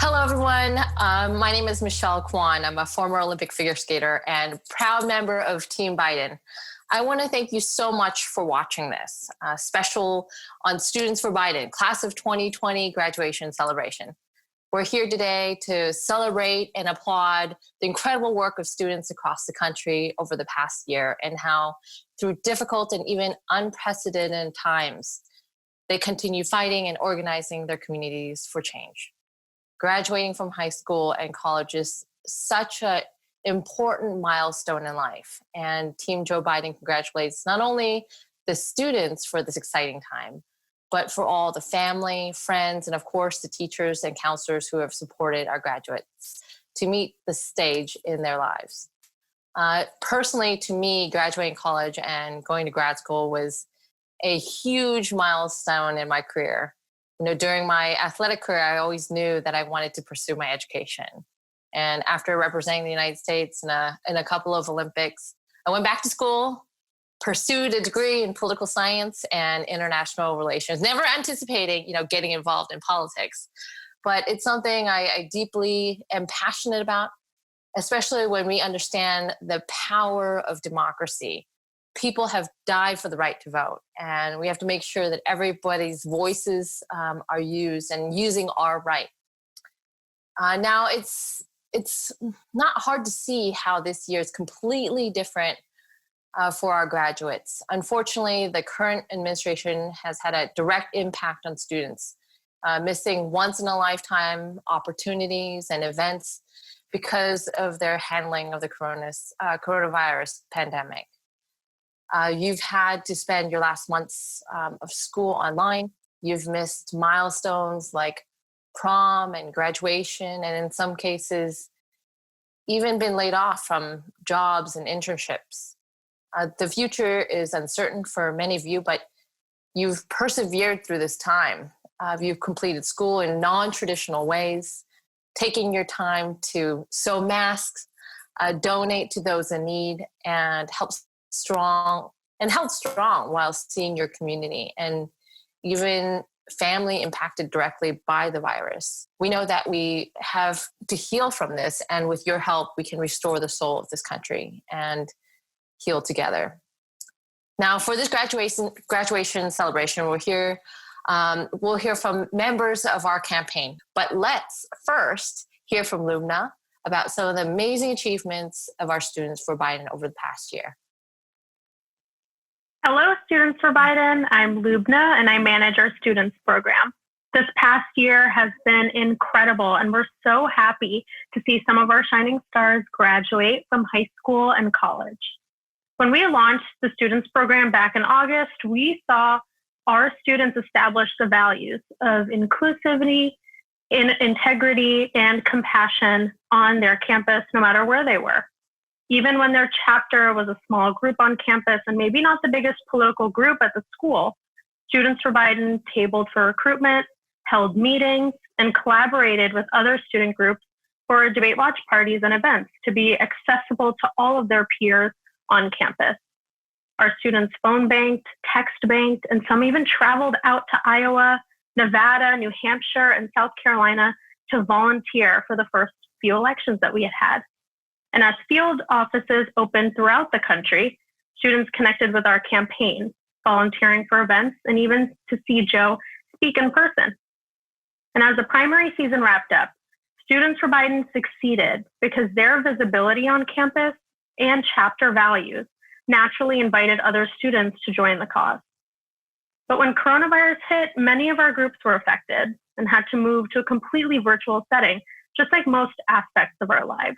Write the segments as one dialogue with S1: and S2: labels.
S1: Hello, everyone. My name is Michelle Kwan. I'm a former Olympic figure skater and proud member of Team Biden. I want to thank you so much for watching this special on Students for Biden, Class of 2020 graduation celebration. We're here today to celebrate and applaud the incredible work of students across the country over the past year and how, through difficult and even unprecedented times, they continue fighting and organizing their communities for change. Graduating from high school and college is such an important milestone in life. And Team Joe Biden congratulates not only the students for this exciting time, but for all the family, friends, and of course, the teachers and counselors who have supported our graduates to meet the stage in their lives. Personally, to me, graduating college and going to grad school was a huge milestone in my career. During my athletic career, I always knew that I wanted to pursue my education. And after representing the United States in a couple of Olympics, I went back to school, pursued a degree in political science and international relations, never anticipating, getting involved in politics. But it's something I deeply am passionate about, especially when we understand the power of democracy. People have died for the right to vote, and we have to make sure that everybody's voices are used and using our right. Now, it's not hard to see how this year is completely different for our graduates. Unfortunately, the current administration has had a direct impact on students, missing once-in-a-lifetime opportunities and events because of their handling of the coronavirus pandemic. You've had to spend your last months of school online. You've missed milestones like prom and graduation, and in some cases, even been laid off from jobs and internships. The future is uncertain for many of you, but you've persevered through this time. You've completed school in non-traditional ways, taking your time to sew masks, donate to those in need, and held strong while seeing your community and even family impacted directly by the virus. We know that we have to heal from this, and with your help, we can restore the soul of this country and heal together. Now, for this graduation celebration, we'll hear from members of our campaign. But let's first hear from Lubna about some of the amazing achievements of our Students for Biden over the past year.
S2: Hello, Students for Biden. I'm Lubna, and I manage our students program. This past year has been incredible, and we're so happy to see some of our shining stars graduate from high school and college. When we launched the students program back in August, we saw our students establish the values of inclusivity, integrity, and compassion on their campus, no matter where they were. Even when their chapter was a small group on campus and maybe not the biggest political group at the school, Students for Biden tabled for recruitment, held meetings, and collaborated with other student groups for debate watch parties and events to be accessible to all of their peers on campus. Our students phone banked, text banked, and some even traveled out to Iowa, Nevada, New Hampshire, and South Carolina to volunteer for the first few elections that we had had. And as field offices opened throughout the country, students connected with our campaign, volunteering for events, and even to see Joe speak in person. And as the primary season wrapped up, Students for Biden succeeded because their visibility on campus and chapter values naturally invited other students to join the cause. But when coronavirus hit, many of our groups were affected and had to move to a completely virtual setting, just like most aspects of our lives.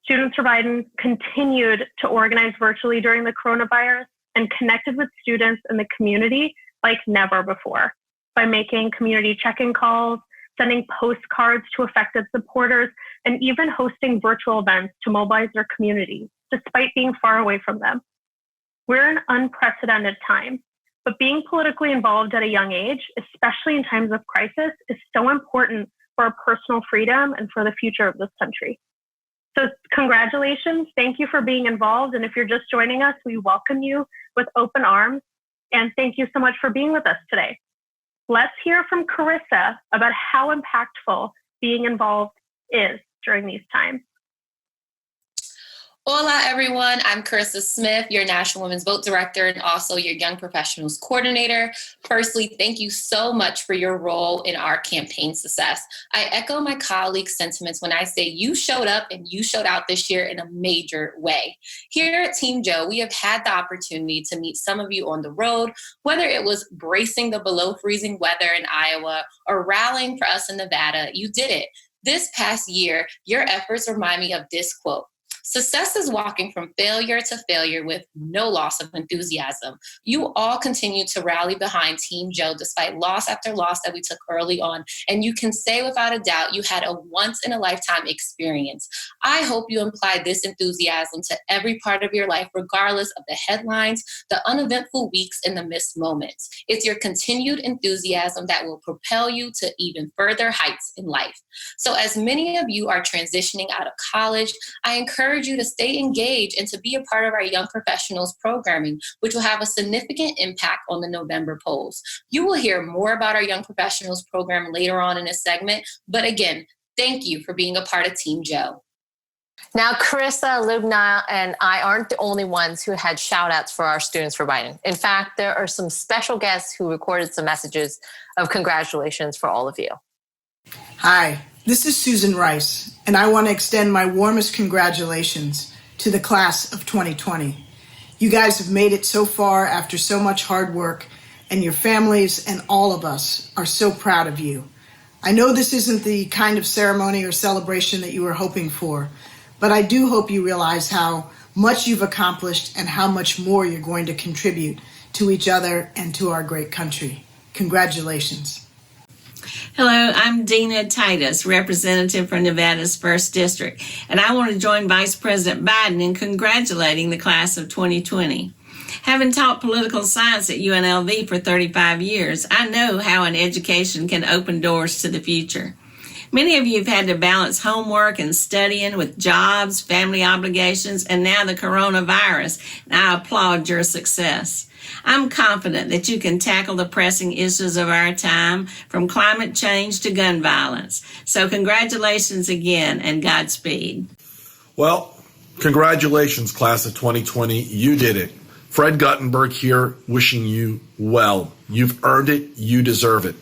S2: Students for Biden continued to organize virtually during the coronavirus and connected with students in the community like never before by making community check-in calls, sending postcards to affected supporters, and even hosting virtual events to mobilize their communities, despite being far away from them. We're in unprecedented time, but being politically involved at a young age, especially in times of crisis, is so important for our personal freedom and for the future of this country. So congratulations. Thank you for being involved. And if you're just joining us, we welcome you with open arms. And thank you so much for being with us today. Let's hear from Carissa about how impactful being involved is during these times.
S3: Hola, everyone. I'm Carissa Smith, your National Women's Vote Director and also your Young Professionals Coordinator. Firstly, thank you so much for your role in our campaign success. I echo my colleagues' sentiments when I say you showed up and you showed out this year in a major way. Here at Team Joe, we have had the opportunity to meet some of you on the road, whether it was bracing the below freezing weather in Iowa or rallying for us in Nevada. You did it. This past year, your efforts remind me of this quote. Success is walking from failure to failure with no loss of enthusiasm. You all continue to rally behind Team Joe despite loss after loss that we took early on. And you can say without a doubt you had a once-in-a-lifetime experience. I hope you apply this enthusiasm to every part of your life, regardless of the headlines, the uneventful weeks, and the missed moments. It's your continued enthusiasm that will propel you to even further heights in life. So as many of you are transitioning out of college, I encourage you to stay engaged and to be a part of our Young Professionals programming, which will have a significant impact on the November polls. You will hear more about our Young Professionals program later on in this segment, but again, thank you for being a part of Team Joe.
S1: Now, Carissa, Lubna, and I aren't the only ones who had shout outs for our Students for Biden. In fact, there are some special guests who recorded some messages of congratulations for all of you.
S4: Hi, this is Susan Rice, and I want to extend my warmest congratulations to the class of 2020. You guys have made it so far after so much hard work, and your families and all of us are so proud of you. I know this isn't the kind of ceremony or celebration that you were hoping for, but I do hope you realize how much you've accomplished and how much more you're going to contribute to each other and to our great country. Congratulations.
S5: Hello, I'm Dina Titus, representative for Nevada's 1st District, and I want to join Vice President Biden in congratulating the class of 2020. Having taught political science at UNLV for 35 years, I know how an education can open doors to the future. Many of you have had to balance homework and studying with jobs, family obligations, and now the coronavirus, and I applaud your success. I'm confident that you can tackle the pressing issues of our time, from climate change to gun violence. So congratulations again, and Godspeed.
S6: Well, congratulations, class of 2020. You did it. Fred Guttenberg here, wishing you well. You've earned it. You deserve it.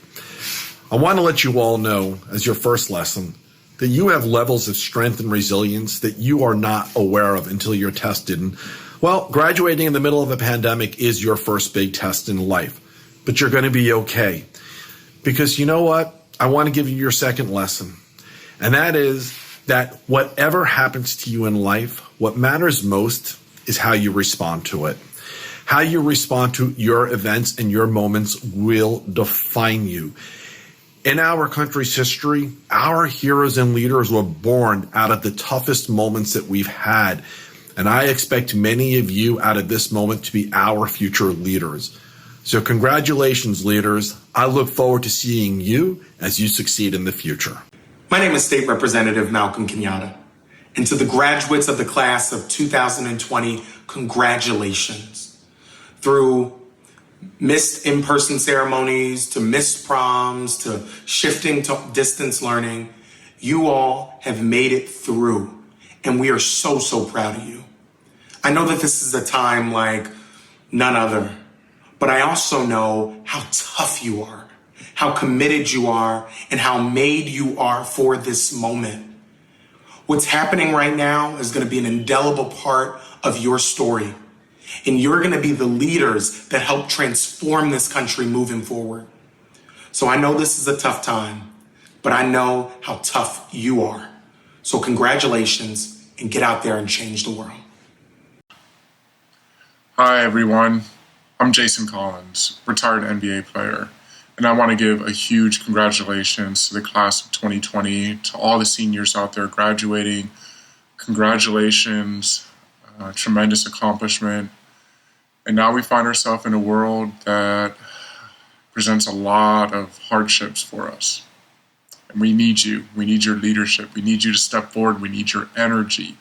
S6: I want to let you all know, as your first lesson, that you have levels of strength and resilience that you are not aware of until you're tested. And, well, graduating in the middle of a pandemic is your first big test in life, but you're going to be okay. Because you know what? I want to give you your second lesson. And that is that whatever happens to you in life, what matters most is how you respond to it. How you respond to your events and your moments will define you. In our country's history, our heroes and leaders were born out of the toughest moments that we've had. And I expect many of you out of this moment to be our future leaders. So congratulations, leaders. I look forward to seeing you as you succeed in the future.
S7: My name is State Representative Malcolm Kenyatta. And to the graduates of the class of 2020, congratulations. Through missed in-person ceremonies, to missed proms, to shifting to distance learning, you all have made it through, and we are so, so proud of you. I know that this is a time like none other, but I also know how tough you are, how committed you are, and how made you are for this moment. What's happening right now is going to be an indelible part of your story. And you're going to be the leaders that help transform this country moving forward. So I know this is a tough time, but I know how tough you are. So congratulations, and get out there and change the world.
S8: Hi, everyone. I'm Jason Collins, retired NBA player. And I want to give a huge congratulations to the class of 2020, to all the seniors out there graduating. Congratulations, tremendous accomplishment. And now we find ourselves in a world that presents a lot of hardships for us. And we need you. We need your leadership. We need you to step forward. We need your energy.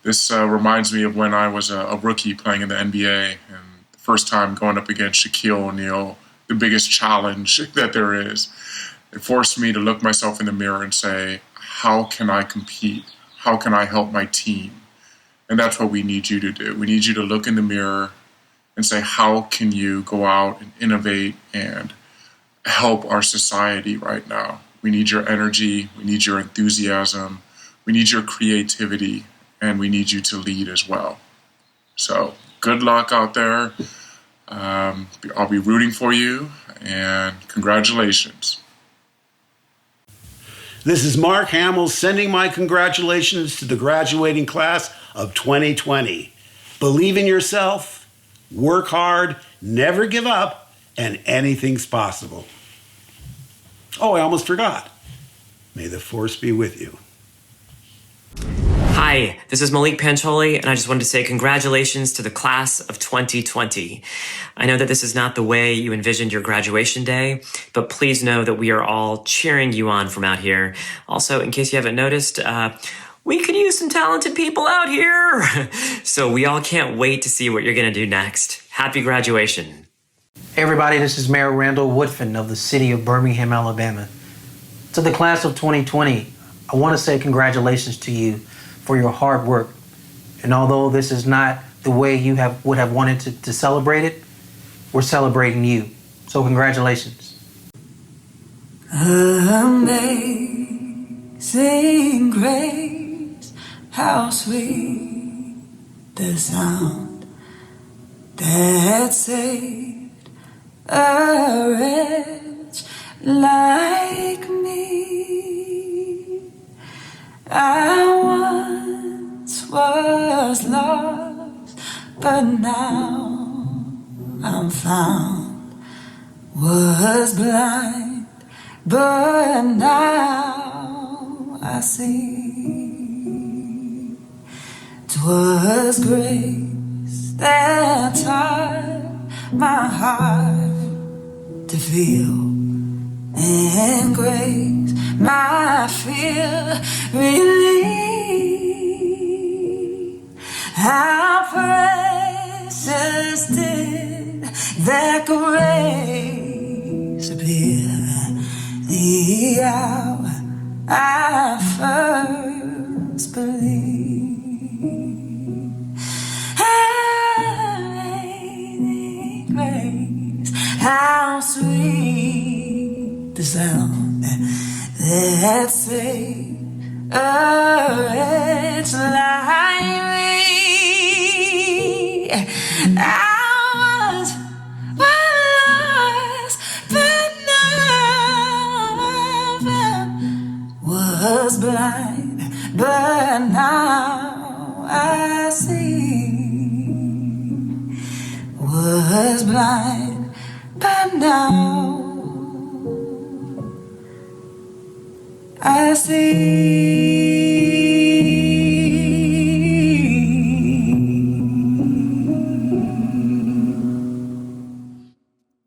S8: This reminds me of when I was a rookie playing in the NBA, and the first time going up against Shaquille O'Neal, the biggest challenge that there is. It forced me to look myself in the mirror and say, how can I compete? How can I help my team? And that's what we need you to do. We need you to look in the mirror and say, how can you go out and innovate and help our society right now? We need your energy. We need your enthusiasm. We need your creativity. And we need you to lead as well. So good luck out there. I'll be rooting for you, and congratulations.
S9: This is Mark Hamill sending my congratulations to the graduating class of 2020. Believe in yourself, work hard, never give up, and anything's possible. Oh, I almost forgot. May the force be with you.
S10: Hi, this is Malik Pancholi, and I just wanted to say congratulations to the class of 2020. I know that this is not the way you envisioned your graduation day, but please know that we are all cheering you on from out here. Also, in case you haven't noticed, we could use some talented people out here. So we all can't wait to see what you're going to do next. Happy graduation.
S11: Hey everybody, this is Mayor Randall Woodfin of the city of Birmingham, Alabama. To the class of 2020, I want to say congratulations to you for your hard work. And although this is not the way you would have wanted to celebrate it, we're celebrating you. So congratulations.
S12: Amazing grace, how sweet the sound that saved a wretch like me. I once was lost, but now I'm found. Was blind, but now I see. 'Twas grace that taught my heart to feel, and grace my fear relieve. How precious did that grace appear the hour I first believed. Amazing grace, how sweet the sound that saved a wretch like me. I was lost, but now I found. Was blind, but now I see. Was blind, but now I see.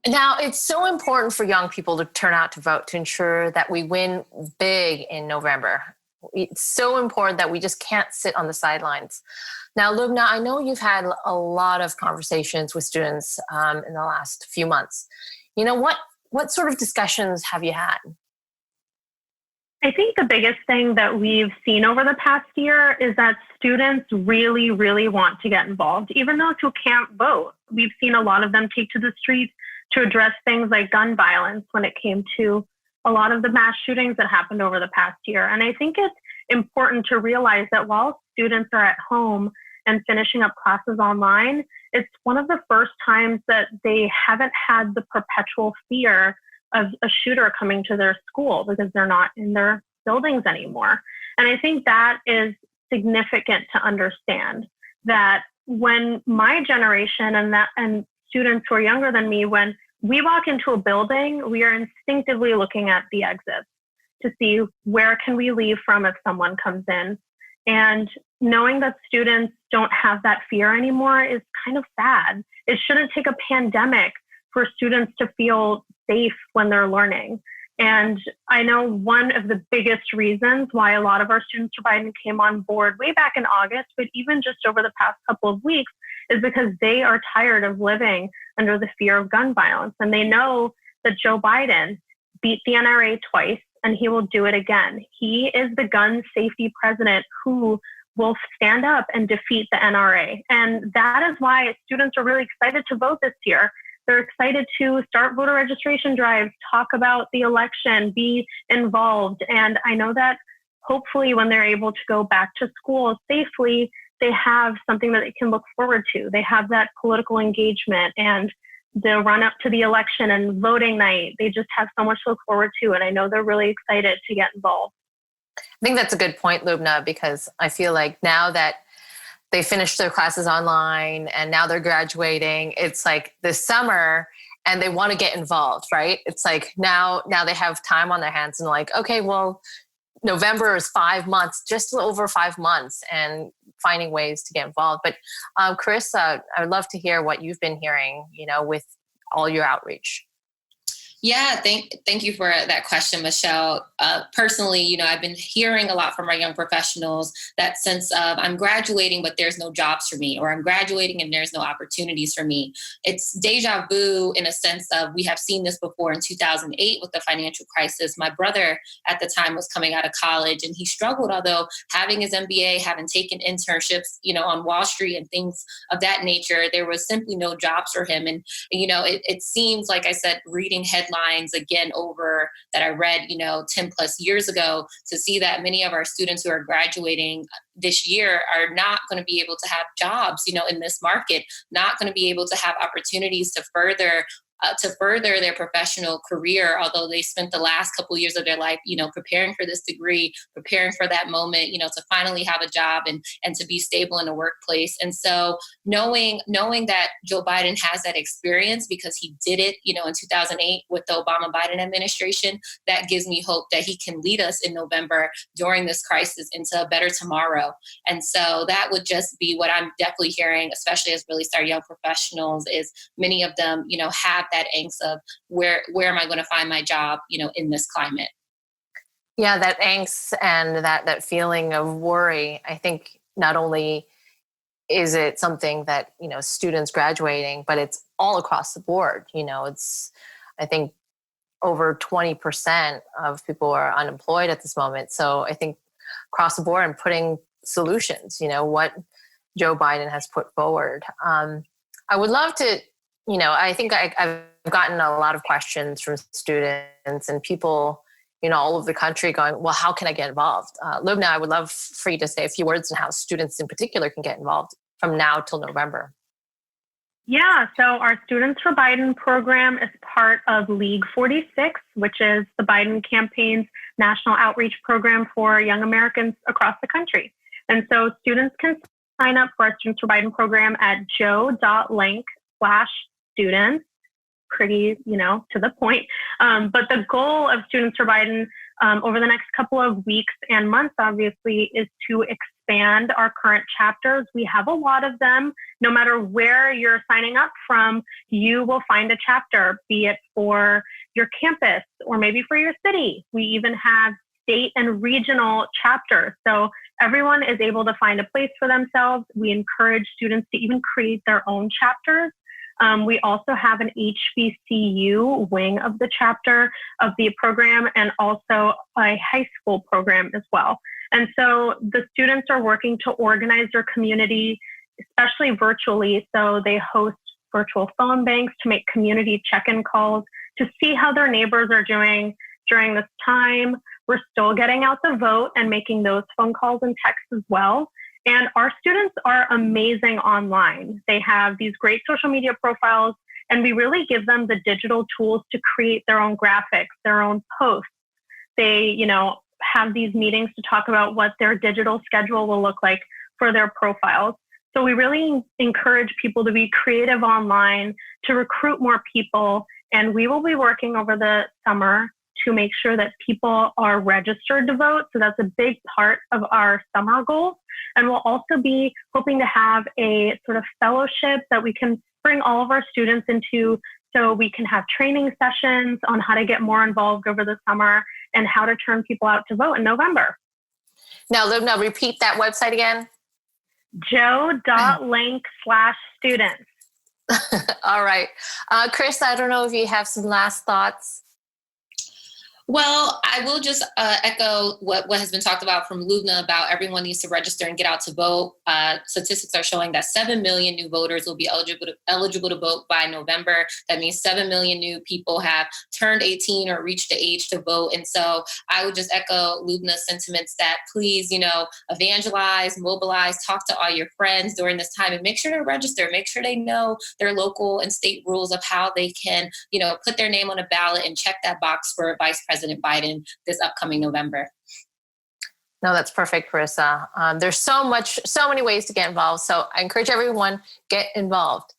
S1: Now, it's so important for young people to turn out to vote to ensure that we win big in November. It's so important that we just can't sit on the sidelines. Now, Lubna, I know you've had a lot of conversations with students in the last few months. You know, what sort of discussions have you had?
S2: I think the biggest thing that we've seen over the past year is that students really, really want to get involved, even those who can't vote. We've seen a lot of them take to the streets to address things like gun violence when it came to a lot of the mass shootings that happened over the past year. And I think it's important to realize that while students are at home and finishing up classes online, it's one of the first times that they haven't had the perpetual fear of a shooter coming to their school because they're not in their buildings anymore. And I think that is significant to understand, that when my generation and students who are younger than me, when we walk into a building, we are instinctively looking at the exits to see where can we leave from if someone comes in. And knowing that students don't have that fear anymore is kind of sad. It shouldn't take a pandemic for students to feel safe when they're learning. And I know one of the biggest reasons why a lot of our students for Biden came on board way back in August, but even just over the past couple of weeks, is because they are tired of living under the fear of gun violence. And they know that Joe Biden beat the NRA twice, and he will do it again. He is the gun safety president who will stand up and defeat the NRA. And that is why students are really excited to vote this year. They're excited to start voter registration drives, talk about the election, be involved. And I know that hopefully when they're able to go back to school safely, they have something that they can look forward to. They have that political engagement and the run up to the election and voting night. They just have so much to look forward to. And I know they're really excited to get involved.
S1: I think that's a good point, Lubna, because I feel like now that they finished their classes online and now they're graduating, it's like this summer and they want to get involved, right? It's like now they have time on their hands and like, okay, well, November is 5 months, just over 5 months, and finding ways to get involved. But Chris, I would love to hear what you've been hearing, with all your outreach.
S3: Yeah, thank you for that question, Michelle. Personally, I've been hearing a lot from our young professionals that sense of I'm graduating, but there's no jobs for me, or I'm graduating and there's no opportunities for me. It's deja vu in a sense of we have seen this before in 2008 with the financial crisis. My brother at the time was coming out of college and he struggled, although having his MBA, having taken internships, on Wall Street and things of that nature, there was simply no jobs for him. And, it seems like I said, reading headlines again over that I read, 10 plus years ago, to see that many of our students who are graduating this year are not going to be able to have jobs, in this market, not going to be able to have opportunities to further their professional career, although they spent the last couple of years of their life, preparing for this degree, preparing for that moment, to finally have a job and to be stable in a workplace. And so knowing that Joe Biden has that experience because he did it, in 2008 with the Obama-Biden administration, that gives me hope that he can lead us in November during this crisis into a better tomorrow. And so that would just be what I'm definitely hearing, especially as really our young professionals, is many of them, have that angst of where am I going to find my job, in this climate.
S1: Yeah, that angst and that feeling of worry. I think not only is it something that, students graduating, but it's all across the board. It's, I think, over 20% of people are unemployed at this moment. So I think across the board and putting solutions, what Joe Biden has put forward. I would love to, I think I've gotten a lot of questions from students and people, all over the country going, well, how can I get involved? Lubna, I would love for you to say a few words on how students in particular can get involved from now till November.
S2: Yeah, so our Students for Biden program is part of League 46, which is the Biden campaign's national outreach program for young Americans across the country. And so students can sign up for our Students for Biden program at joe.link/students. Pretty, to the point. But the goal of Students for Biden over the next couple of weeks and months, obviously, is to expand our current chapters. We have a lot of them. No matter where you're signing up from, you will find a chapter, be it for your campus or maybe for your city. We even have state and regional chapters. So everyone is able to find a place for themselves. We encourage students to even create their own chapters. We also have an HBCU wing of the chapter of the program and also a high school program as well. And so the students are working to organize their community, especially virtually. So they host virtual phone banks to make community check-in calls to see how their neighbors are doing during this time. We're still getting out the vote and making those phone calls and texts as well. And our students are amazing online. They have these great social media profiles, and we really give them the digital tools to create their own graphics, their own posts. They, have these meetings to talk about what their digital schedule will look like for their profiles. So we really encourage people to be creative online, to recruit more people, and we will be working over the summer to make sure that people are registered to vote. So that's a big part of our summer goals. And we'll also be hoping to have a sort of fellowship that we can bring all of our students into, so we can have training sessions on how to get more involved over the summer and how to turn people out to vote in November.
S1: Now, Lubna, repeat that website again.
S2: joe.link/students.
S1: All right. Chris, I don't know if you have some last thoughts.
S3: Well, I will just echo what has been talked about from Lubna about everyone needs to register and get out to vote. Statistics are showing that 7 million new voters will be eligible to vote by November. That means 7 million new people have turned 18 or reached the age to vote. And so I would just echo Lubna's sentiments that please, evangelize, mobilize, talk to all your friends during this time and make sure to register. Make sure they know their local and state rules of how they can, put their name on a ballot and check that box for Vice President Biden this upcoming November.
S1: No, that's perfect, Carissa. There's so many ways to get involved. So I encourage everyone, get involved.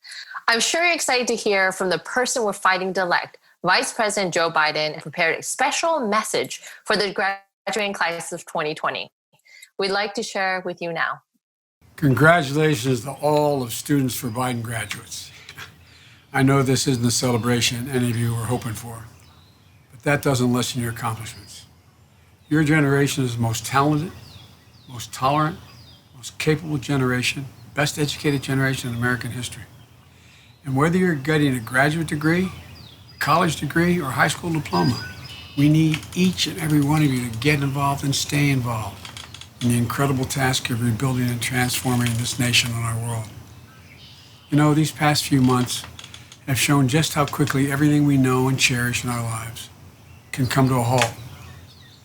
S1: I'm sure you're excited to hear from the person we're fighting to elect. Vice President Joe Biden prepared a special message for the graduating class of 2020. We'd like to share with you now.
S13: Congratulations to all of Students for Biden graduates. I know this isn't the celebration any of you were hoping for, but that doesn't lessen your accomplishments. Your generation is the most talented, most tolerant, most capable generation, best educated generation in American history. And whether you're getting a graduate degree, a college degree, or a high school diploma, we need each and every one of you to get involved and stay involved in the incredible task of rebuilding and transforming this nation and our world. These past few months have shown just how quickly everything we know and cherish in our lives can come to a halt,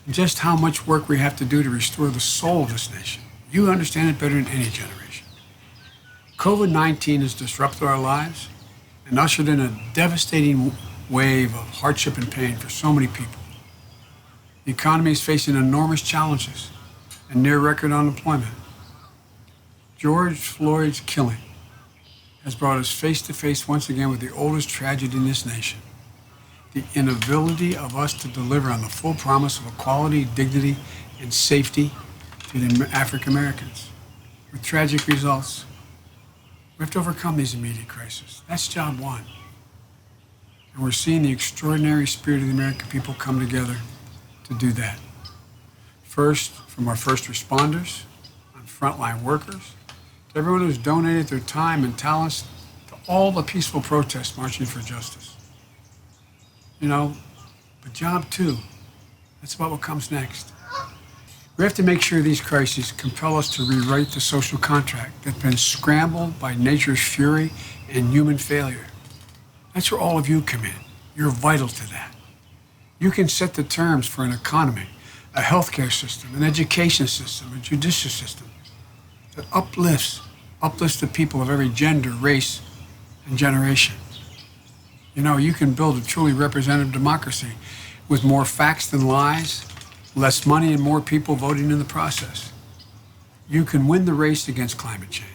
S13: and just how much work we have to do to restore the soul of this nation. You understand it better than any generation. COVID-19 has disrupted our lives and ushered in a devastating wave of hardship and pain for so many people. The economy is facing enormous challenges and near record unemployment. George Floyd's killing has brought us face to face once again with the oldest tragedy in this nation, the inability of us to deliver on the full promise of equality, dignity, and safety to the African Americans, with tragic results. We have to overcome these immediate crises. That's job one. And we're seeing the extraordinary spirit of the American people come together to do that. First, from our first responders, and frontline workers, to everyone who's donated their time and talents to all the peaceful protests marching for justice. But job two, that's about what comes next. We have to make sure these crises compel us to rewrite the social contract that's been scrambled by nature's fury and human failure. That's where all of you come in. You're vital to that. You can set the terms for an economy, a healthcare system, an education system, a judicial system that uplifts the people of every gender, race, and generation. You can build a truly representative democracy with more facts than lies, less money, and more people voting in the process. You can win the race against climate change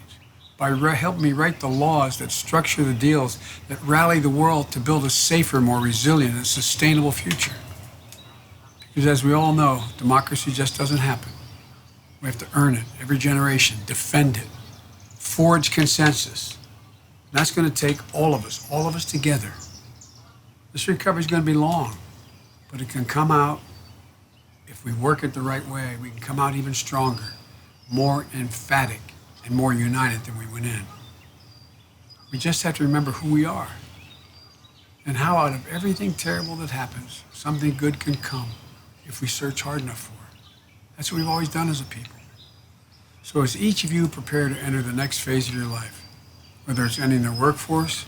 S13: by helping me write the laws that structure the deals that rally the world to build a safer, more resilient, and sustainable future. Because as we all know, democracy just doesn't happen. We have to earn it every generation, defend it, forge consensus. And that's going to take all of us together. This recovery is going to be long, but it can come out, if we work it the right way, we can come out even stronger, more emphatic, and more united than we went in. We just have to remember who we are and how out of everything terrible that happens, something good can come if we search hard enough for it. That's what we've always done as a people. So as each of you prepare to enter the next phase of your life, whether it's ending the workforce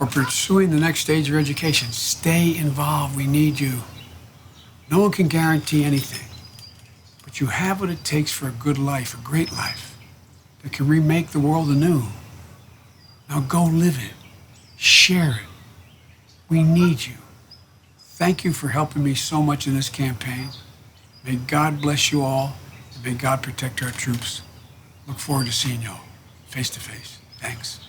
S13: or pursuing the next stage of your education, stay involved. We need you. No one can guarantee anything, but you have what it takes for a good life, a great life, that can remake the world anew. Now go live it. Share it. We need you. Thank you for helping me so much in this campaign. May God bless you all, and may God protect our troops. Look forward to seeing you all face to face. Thanks.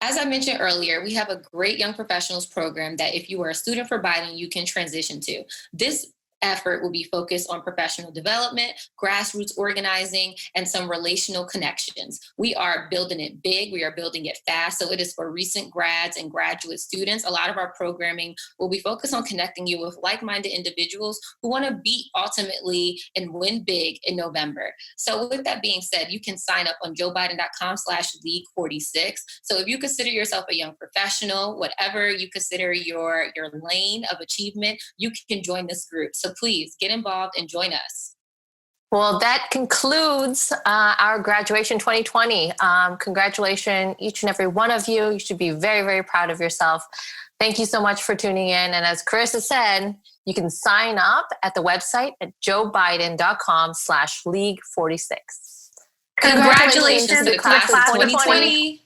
S3: As I mentioned earlier, we have a great young professionals program that if you are a student for Biden, you can transition to. This effort will be focused on professional development, grassroots organizing, and some relational connections. We are building it big. We are building it fast. So it is for recent grads and graduate students. A lot of our programming will be focused on connecting you with like-minded individuals who want to beat ultimately and win big in November. So with that being said, you can sign up on joebiden.com/league46. So if you consider yourself a young professional, whatever you consider your lane of achievement, you can join this group. So please get involved and join us.
S1: Well, that concludes our graduation 2020. Congratulations, each and every one of you. You should be very, very proud of yourself. Thank you so much for tuning in. And as Carissa said, you can sign up at the website at joebiden.com/league46.
S3: Congratulations to the class of 2020.